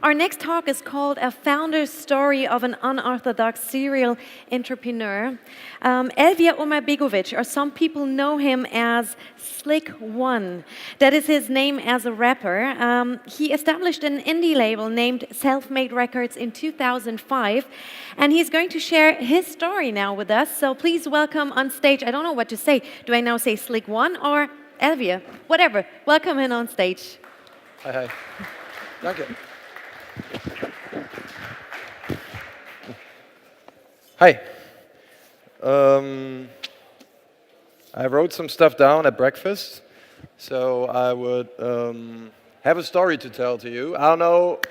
Our next talk is called A Founder's Story of an Unorthodox Serial Entrepreneur. Elvir Omerbegovic, or some people know him as Slick One. That is his name as a rapper. He established an indie label named Selfmade Records in 2005, and he's going to share his story now with us. So please welcome on stage, I don't know what to say. Do I now say Slick One or Elvir? Whatever. Welcome in on stage. Hi, hi. Danke. Hi. I wrote some stuff down at breakfast, so I would have a story to tell to you. I don't know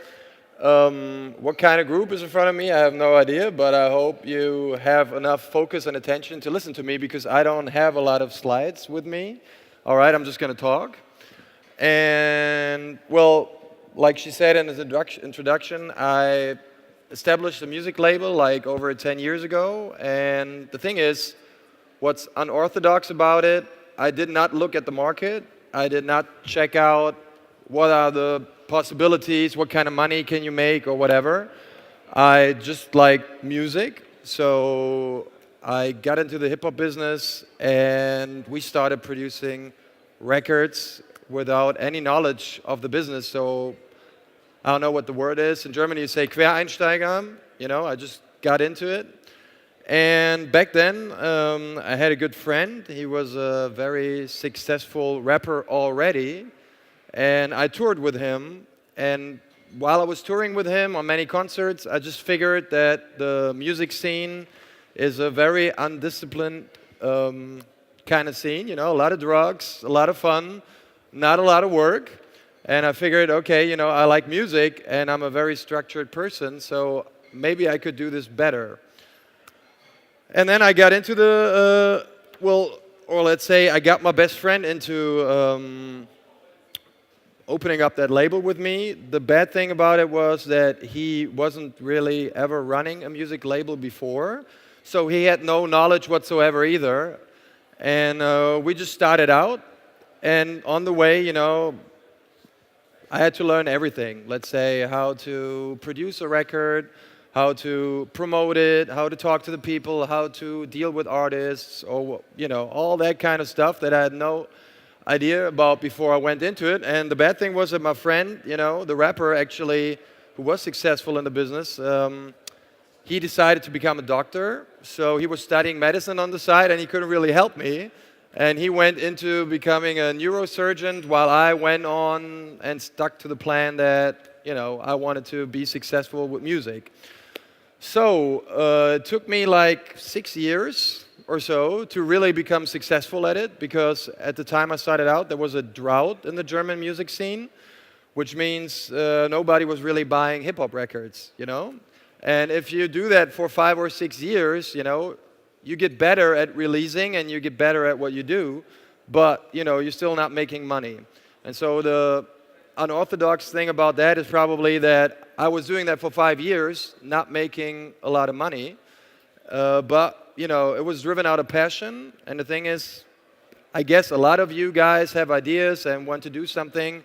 what kind of group is in front of me. I have no idea, but I hope you have enough focus and attention to listen to me because I don't have a lot of slides with me. All right, I'm just going to talk. And, well, like she said in the introduction, I established a music label like over 10 years ago. And the thing is, what's unorthodox about it, I did not look at the market. I did not check out what are the possibilities, what kind of money can you make or whatever. I just like music. So I got into the hip-hop business and we started producing records without any knowledge of the business. So I don't know what the word is. In Germany you say Quereinsteiger. You know, I just got into it. And back then I had a good friend. He was a very successful rapper already. And I toured with him. And while I was touring with him on many concerts, I just figured that the music scene is a very undisciplined kind of scene. You know, a lot of drugs, a lot of fun, not a lot of work. And I figured, okay, you know, I like music and I'm a very structured person, so maybe I could do this better. And then I got into the, or let's say I got my best friend into opening up that label with me. The bad thing about it was that he wasn't really ever running a music label before, so he had no knowledge whatsoever either. And we just started out. And on the way, you know, I had to learn everything. Let's say how to produce a record, how to promote it, how to talk to the people, how to deal with artists, or, you know, all that kind of stuff that I had no idea about before I went into it. And the bad thing was that my friend, you know, the rapper actually, who was successful in the business, he decided to become a doctor. So he was studying medicine on the side and he couldn't really help me. And he went into becoming a neurosurgeon while I went on and stuck to the plan that, you know, I wanted to be successful with music. So it took me like 6 years or so to really become successful at it, because at the time I started out, there was a drought in the German music scene, which means nobody was really buying hip-hop records, you know? And if you do that for 5 or 6 years, you know, you get better at releasing and you get better at what you do, but you know, you're still not making money. And so the unorthodox thing about that is probably that I was doing that for 5 years, not making a lot of money, but you know, it was driven out of passion. And the thing is, I guess a lot of you guys have ideas and want to do something,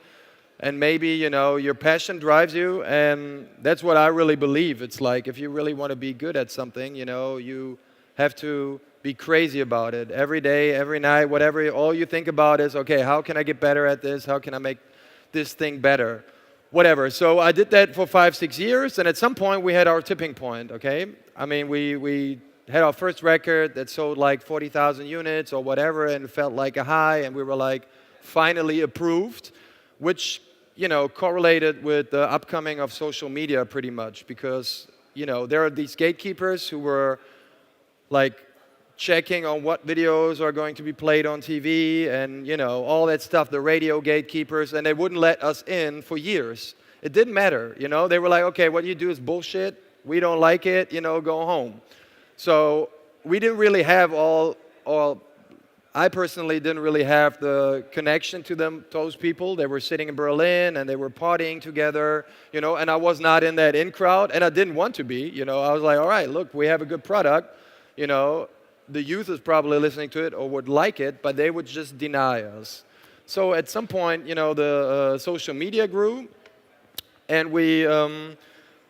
and maybe, you know, your passion drives you, and that's what I really believe. It's like if you really want to be good at something, you know, you have to be crazy about it every day, every night, whatever. All you think about is, okay, how can I get better at this? How can I make this thing better? Whatever. So I did that for 5, 6 years, and at some point we had our tipping point, okay? I mean, we had our first record that sold like 40,000 units or whatever, and it felt like a high, and we were like finally approved, which, you know, correlated with the upcoming of social media pretty much, because, you know, there are these gatekeepers who were like checking on what videos are going to be played on TV and, you know, all that stuff, the radio gatekeepers, and they wouldn't let us in for years. It didn't matter, you know. They were like, okay, what you do is bullshit. We don't like it, you know, go home. So we didn't really have I personally didn't really have the connection to those people. They were sitting in Berlin and they were partying together, you know, and I was not in that in crowd, and I didn't want to be, you know. I was like, all right, look, we have a good product. You know, the youth is probably listening to it or would like it, but they would just deny us. So at some point, you know, the social media grew, And we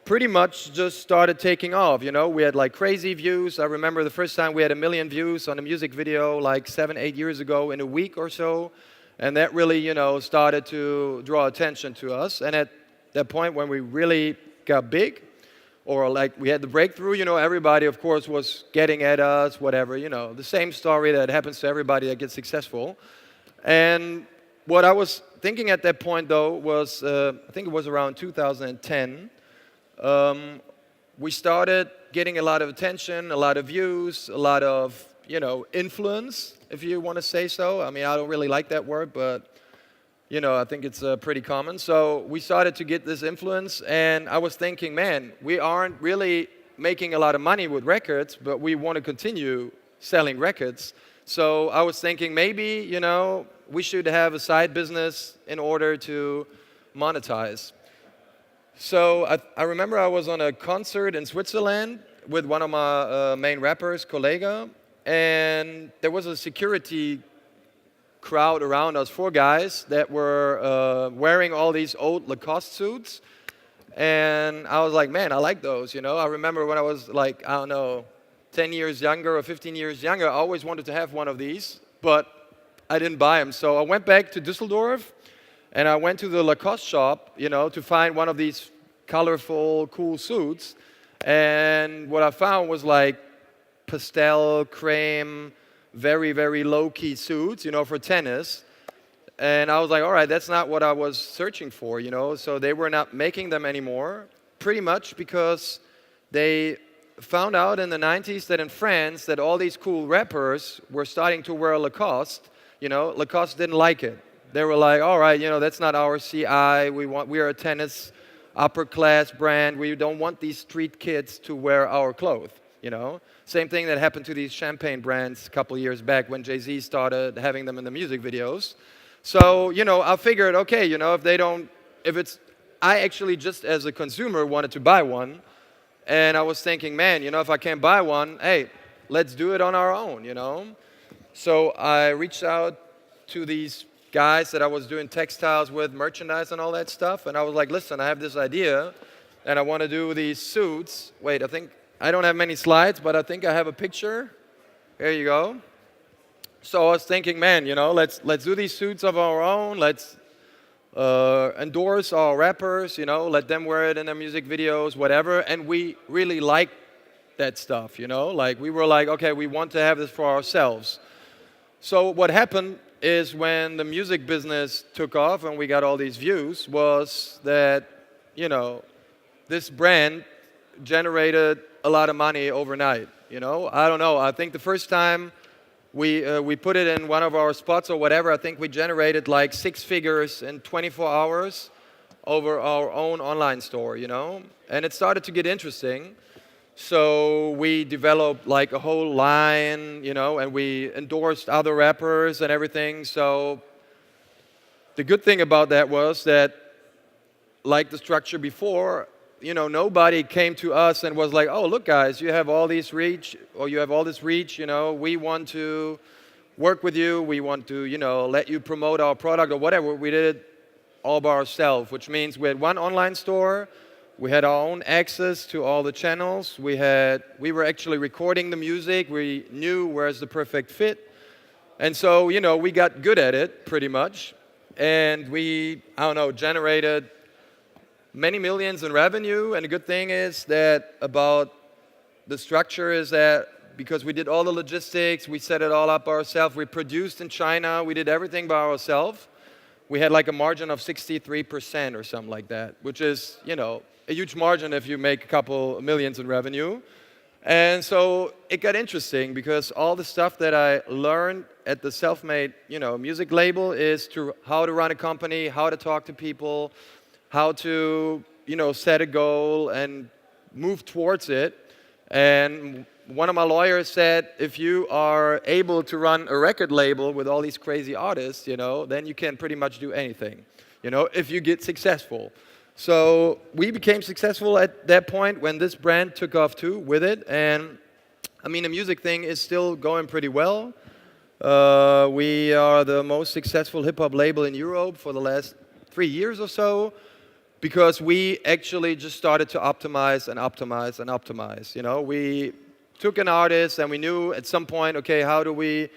pretty much just started taking off. We had like crazy views. I remember the first time we had 1 million views on a music video like 7, 8 years ago in a week or so. And that really, started to draw attention to us. And at that point when we really got big, or like we had the breakthrough, everybody, of course, was getting at us, whatever, the same story that happens to everybody that gets successful. And what I was thinking at that point, though, was, I think it was around 2010, we started getting a lot of attention, a lot of views, a lot of, influence, if you want to say so. I mean, I don't really like that word, but, I think it's pretty common. So we started to get this influence, and I was thinking, man, we aren't really making a lot of money with records, but we want to continue selling records. So I was thinking maybe, we should have a side business in order to monetize. So I remember I was on a concert in Switzerland with one of my main rappers, Kollega, and there was a security crowd around us, 4 guys that were wearing all these old Lacoste suits. And I was like, man, I like those, I remember when I was like, I don't know, 10 years younger or 15 years younger, I always wanted to have one of these, but I didn't buy them. So I went back to Düsseldorf, and I went to the Lacoste shop, to find one of these colorful, cool suits. And what I found was like pastel, cream, very, very low-key suits, for tennis. And I was like, all right, that's not what I was searching for, So they were not making them anymore, pretty much because they found out in the 90s that in France that all these cool rappers were starting to wear Lacoste. Lacoste didn't like it. They were like, all right, that's not our CI. We are a tennis upper class brand. We don't want these street kids to wear our clothes, Same thing that happened to these champagne brands a couple years back when Jay-Z started having them in the music videos. So, I figured, okay, I actually just as a consumer wanted to buy one. And I was thinking, man, if I can't buy one, hey, let's do it on our own, So I reached out to these guys that I was doing textiles with, merchandise and all that stuff. And I was like, listen, I have this idea, and I want to do these suits. Wait, I don't have many slides, but I think I have a picture. Here you go. So I was thinking, man, let's do these suits of our own. Let's endorse our rappers, let them wear it in their music videos, whatever. And we really liked that stuff, Like we were like, okay, we want to have this for ourselves. So what happened is when the music business took off and we got all these views was that, this brand generated a lot of money overnight, I don't know. I think the first time we put it in one of our spots or whatever, I think we generated like 6 figures in 24 hours over our own online store, And it started to get interesting. So we developed like a whole line, and we endorsed other rappers and everything. So the good thing about that was that, like the structure before, nobody came to us and was like, oh, look, guys, you have all this reach, we want to work with you, we want to, let you promote our product or whatever. We did it all by ourselves, which means we had one online store. We had our own access to all the channels. We were actually recording the music. We knew where's the perfect fit. And so, we got good at it pretty much. And we, generated many millions in revenue. And the good thing is that about the structure is that because we did all the logistics, we set it all up ourselves. We produced in China. We did everything by ourselves. We had like a margin of 63% or something like that, which is, a huge margin if you make a couple millions in revenue. And so it got interesting because all the stuff that I learned at the Selfmade, music label is how to run a company, how to talk to people, how to, set a goal and move towards it. And one of my lawyers said, if you are able to run a record label with all these crazy artists, then you can pretty much do anything, if you get successful. So we became successful at that point when this brand took off too with it. And the music thing is still going pretty well. We are the most successful hip-hop label in Europe for the last 3 years or so. because we actually just started to optimize and optimize and optimize. We took an artist and we knew at some point, okay, how do we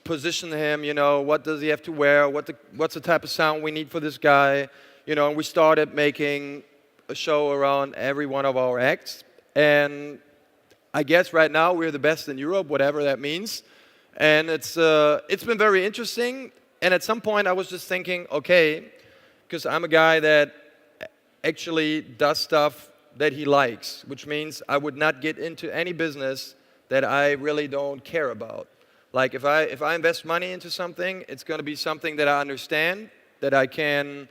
position him? What does he have to wear? What's the type of sound we need for this guy? And we started making a show around every one of our acts. And I guess right now we're the best in Europe, whatever that means. And it's been very interesting. And at some point I was just thinking, okay, because I'm a guy that actually does stuff that he likes, which means I would not get into any business that I really don't care about. Like if I invest money into something, it's going to be something that I understand, that I can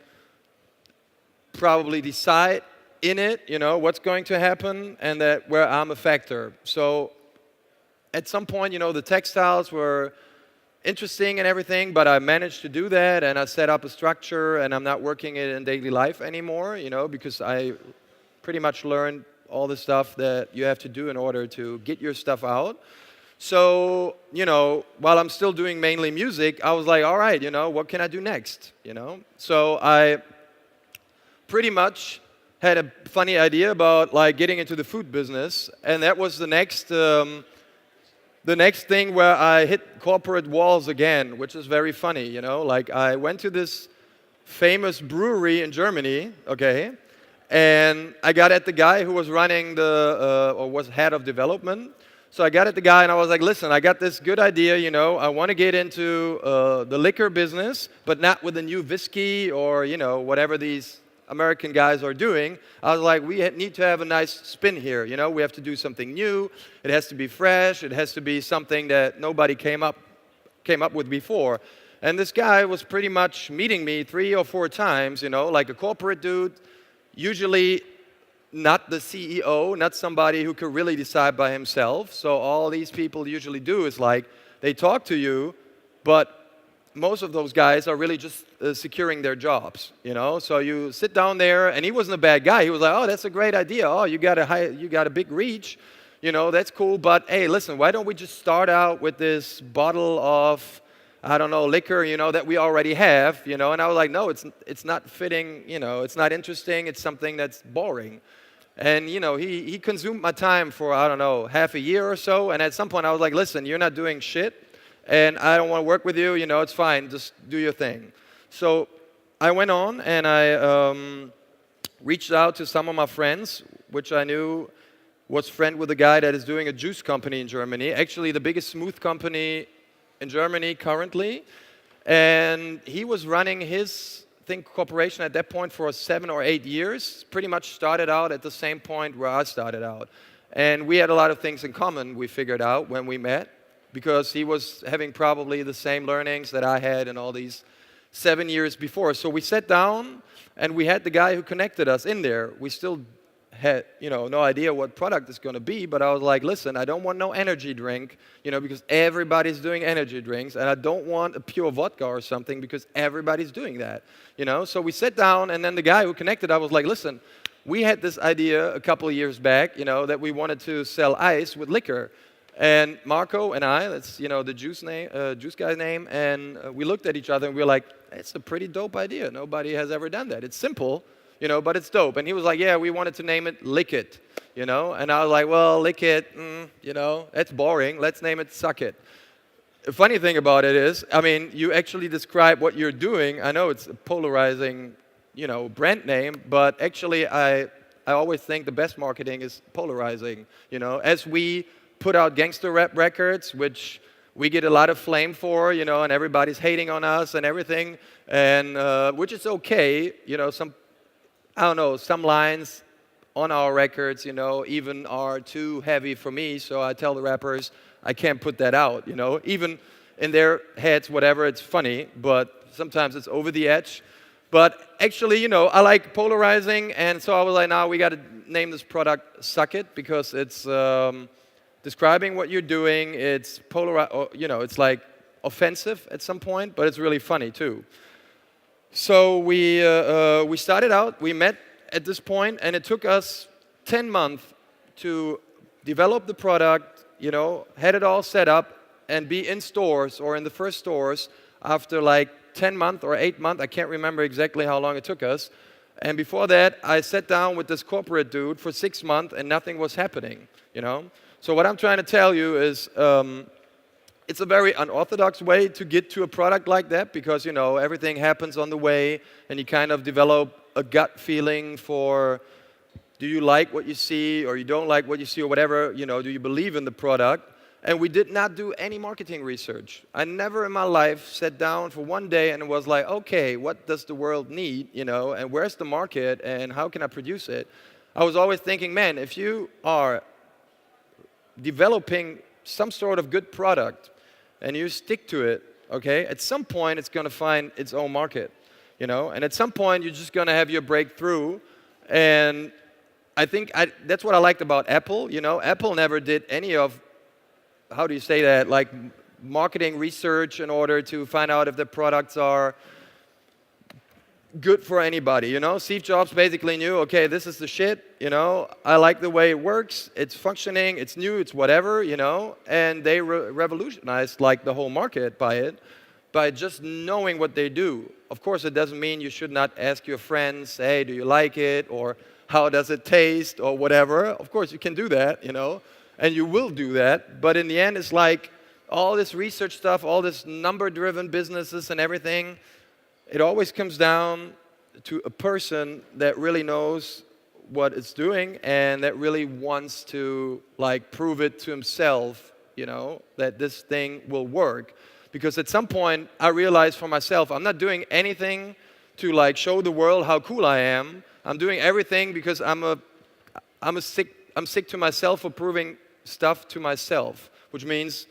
probably decide in it, what's going to happen, and that where I'm a factor. So at some point, the textiles were interesting and everything, but I managed to do that, and I set up a structure, and I'm not working it in daily life anymore, because I pretty much learned all the stuff that you have to do in order to get your stuff out. So, while I'm still doing mainly music, I was like, all right, what can I do next, So I pretty much had a funny idea about like getting into the food business, and that was the next thing where I hit corporate walls again, which is very funny, Like I went to this famous brewery in Germany, okay, and I got at the guy who was running or was head of development. So I got at the guy and I was like, listen, I got this good idea, I want to get into the liquor business, but not with a new whiskey or, whatever these American guys are doing. I was like, we need to have a nice spin here, we have to do something new. It has to be fresh. It has to be something that nobody came up with before. And this guy was pretty much meeting me 3 or 4 times, like a corporate dude, usually not the CEO, not somebody who could really decide by himself. So all these people usually do is like, they talk to you, but most of those guys are really just securing their jobs, So you sit down there, and he wasn't a bad guy. He was like, oh, that's a great idea. Oh, you got a big reach, that's cool. But hey, listen, why don't we just start out with this bottle of, I don't know, liquor, that we already have, And I was like, no, it's not fitting, it's not interesting. It's something that's boring. And, he consumed my time for, I don't know, half a year or so. And at some point I was like, listen, you're not doing shit. And I don't want to work with you, it's fine, just do your thing. So I went on and I reached out to some of my friends, which I knew was friend with a guy that is doing a juice company in Germany, actually the biggest smooth company in Germany currently. And he was running his corporation at that point for 7 or 8 years, pretty much started out at the same point where I started out. And we had a lot of things in common, we figured out when we met, because he was having probably the same learnings that I had in all these 7 years before. So we sat down, and we had the guy who connected us in there. We still had, no idea what product it's going to be, but I was like, listen, I don't want no energy drink, because everybody's doing energy drinks, and I don't want a pure vodka or something because everybody's doing that, So we sat down, and then the guy who connected, I was like, listen, we had this idea a couple of years back, that we wanted to sell ice with liquor. And Marco and I, that's the juice guy's name, and we looked at each other and we were like, it's a pretty dope idea. Nobody has ever done that. It's simple, but it's dope. And he was like, yeah, we wanted to name it Lick It, And I was like, well, Lick It, that's boring. Let's name it Suck It. The funny thing about it is, you actually describe what you're doing. I know it's a polarizing, brand name, but actually I always think the best marketing is polarizing, as we put out gangster rap records, which we get a lot of flame for, and everybody's hating on us and everything, and which is okay, some lines on our records, even are too heavy for me, so I tell the rappers I can't put that out, even in their heads, whatever, it's funny, but sometimes it's over the edge. But actually, I like polarizing, and so I was like, now we got to name this product Suck It, because it's describing what you're doing. It's it's like offensive at some point, but it's really funny too. So we started out. We met at this point, and it took us 10 months to develop the product. Had it all set up and be in stores or in the first stores after like 10 months or 8 months. I can't remember exactly how long it took us. And before that, I sat down with this corporate dude for 6 months and nothing was happening, you know? So what I'm trying to tell you is it's a very unorthodox way to get to a product like that because, you know, everything happens on the way and you kind of develop a gut feeling for do you like what you see or you don't like what you see or whatever, you know, do you believe in the product? And we did not do any marketing research. I never in my life sat down for one day and was like, okay, what does the world need, you know, and where's the market and how can I produce it? I was always thinking, man, if you are developing some sort of good product and you stick to it, okay, at some point it's going to find its own market, you know, and at some point you're just going to have your breakthrough. And I think that's what I liked about Apple, you know. Apple never did any of, how do you say that, like marketing research in order to find out if the products are good for anybody, you know. Steve Jobs basically knew, okay, this is the shit, you know. I like the way it works, it's functioning, it's new, it's whatever, you know. And they revolutionized like the whole market by it, by just knowing what they do. Of course, it doesn't mean you should not ask your friends, hey, do you like it, or how does it taste, or whatever. Of course, you can do that, you know. And you will do that, but in the end, it's like all this research stuff, all this number-driven businesses and everything, it always comes down to a person that really knows what it's doing and that really wants to like prove it to himself, you know, that this thing will work. Because at some point, I realized for myself, I'm not doing anything to like show the world how cool I am. I'm doing everything because I'm sick to myself for proving stuff to myself, which means,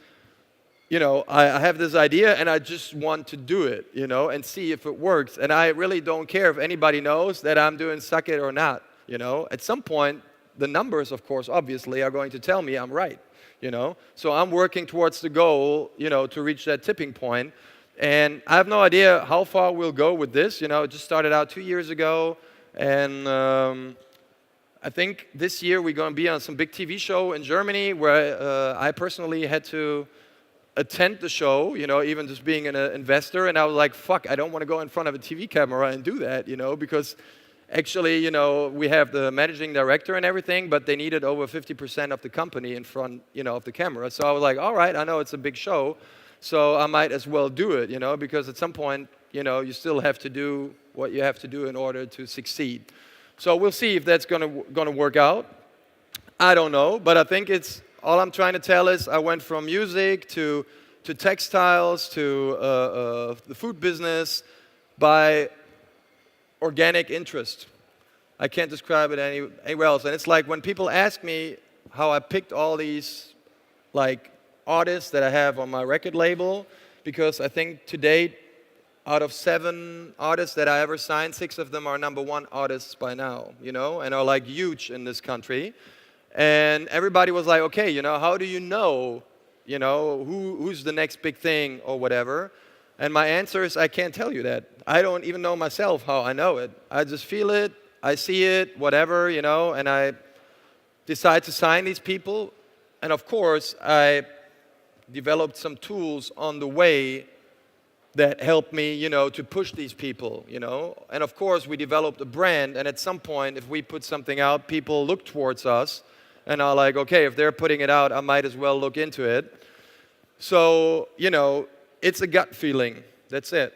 you know, I have this idea and I just want to do it, you know, and see if it works. And I really don't care if anybody knows that I'm doing suck it or not, you know. At some point, the numbers, of course, obviously, are going to tell me I'm right, you know. So I'm working towards the goal, you know, to reach that tipping point. And I have no idea how far we'll go with this, you know. It just started out 2 years ago, and I think this year we're going to be on some big TV show in Germany where I personally had to attend the show, you know, even just being an investor. And I was like, fuck, I don't want to go in front of a TV camera and do that, you know, because actually, you know, we have the managing director and everything, but they needed over 50% of the company in front, you know, of the camera. So I was like, all right, I know it's a big show, so I might as well do it, you know, because at some point, you know, you still have to do what you have to do in order to succeed. So we'll see if that's gonna work out. I don't know, but I think it's all I'm trying to tell is I went from music to textiles to the food business by organic interest. I can't describe it anywhere else. And it's like when people ask me how I picked all these like artists that I have on my record label, because I think to date, out of 7 artists that I ever signed, 6 of them are #1 artists by now, you know, and are like huge in this country. And everybody was like, okay, you know, how do you know, who's the next big thing or whatever? And my answer is, I can't tell you that. I don't even know myself how I know it. I just feel it, I see it, whatever, you know, and I decide to sign these people. And of course, I developed some tools on the way that helped me, you know, to push these people, you know. And of course, we developed a brand, and at some point, if we put something out, people look towards us and are like, okay, if they're putting it out, I might as well look into it. So, you know, it's a gut feeling. That's it.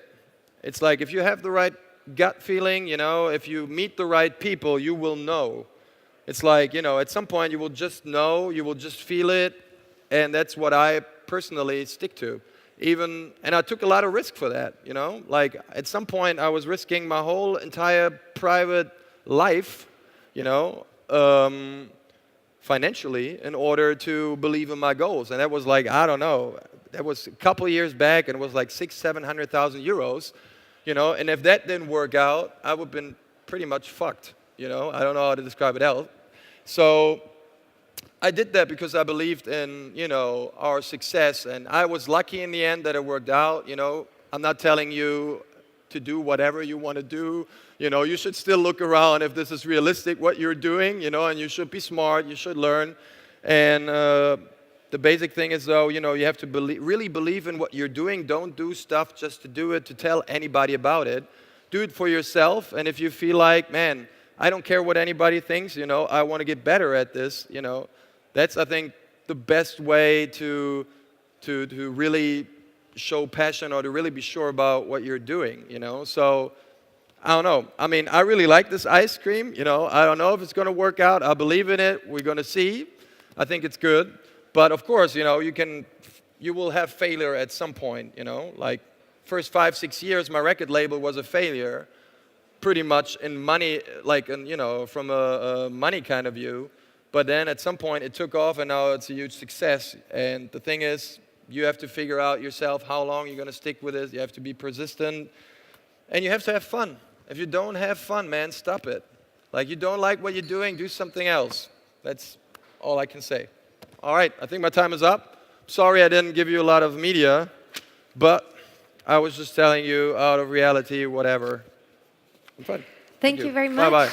It's like if you have the right gut feeling, you know, if you meet the right people, you will know. It's like, you know, at some point you will just know, you will just feel it, and that's what I personally stick to. And I took a lot of risk for that, you know. Like at some point I was risking my whole entire private life, you know, financially in order to believe in my goals. And that was like, I don't know, that was a couple of years back, and it was like 600,000-700,000 euros, you know. And if that didn't work out, I would have been pretty much fucked, you know. I don't know how to describe it else. So I did that because I believed in, you know, our success, and I was lucky in the end that it worked out, you know. I'm not telling you to do whatever you want to do, you know. You should still look around if this is realistic what you're doing, you know, and you should be smart, you should learn. And the basic thing is, though, you know, you have to really believe in what you're doing. Don't do stuff just to do it, to tell anybody about it. do it for yourself. And if you feel like, man, I don't care what anybody thinks, I want to get better at this, that's, I think, the best way to really show passion or to really be sure about what you're doing, So, I don't know. I mean, I really like this ice cream, I don't know if it's going to work out. I believe in it. We're going to see. I think it's good. But of course, you will have failure at some point, Like, first 5-6 years, my record label was a failure, pretty much in money, like, from a money kind of view. But then at some point it took off, and now it's a huge success. And the thing is, you have to figure out yourself how long you're going to stick with it. You have to be persistent, and you have to have fun. If you don't have fun, man, stop it. Like, you don't like what you're doing, do something else. That's all I can say. All right, I think my time is up. Sorry I didn't give you a lot of media, but I was just telling you out of reality, whatever. I'm fine. Thank you very much. Bye-bye.